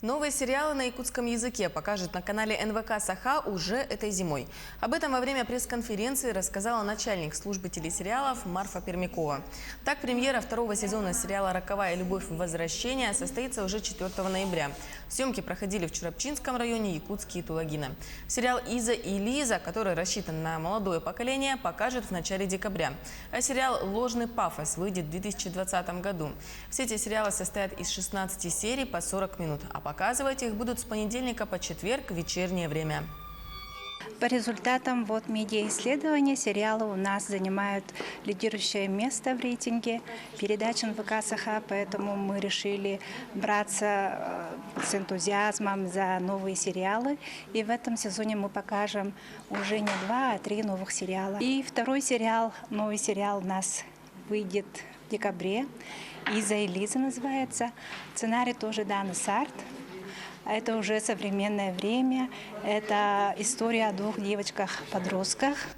Новые сериалы на якутском языке покажут на канале НВК «Саха» уже этой зимой. Об этом во время пресс-конференции рассказала начальник службы телесериалов Марфа Пермякова. Так, премьера второго сезона сериала «Роковая любовь. Возвращение» состоится уже 4 ноября. Съемки проходили в Чурапчинском районе, Якутске и Тулагино. Сериал «Иза и Лиза», который рассчитан на молодое поколение, покажут в начале декабря. А сериал «Ложный пафос» выйдет в 2020 году. Все эти сериалы состоят из 16 серий по 40 минут, а показывать их будут с понедельника по четверг в вечернее время. По результатам медиаисследования сериалы у нас занимают лидирующее место в рейтинге передач НВК «Саха», поэтому мы решили браться с энтузиазмом за новые сериалы. И в этом сезоне мы покажем уже не 2, а 3 новых сериала. И второй сериал, новый сериал у нас выйдет в декабре. «Иза и Лиза» называется. Сценарий тоже Дана Сарт. Это уже современное время. Это история о 2 девочках-подростках.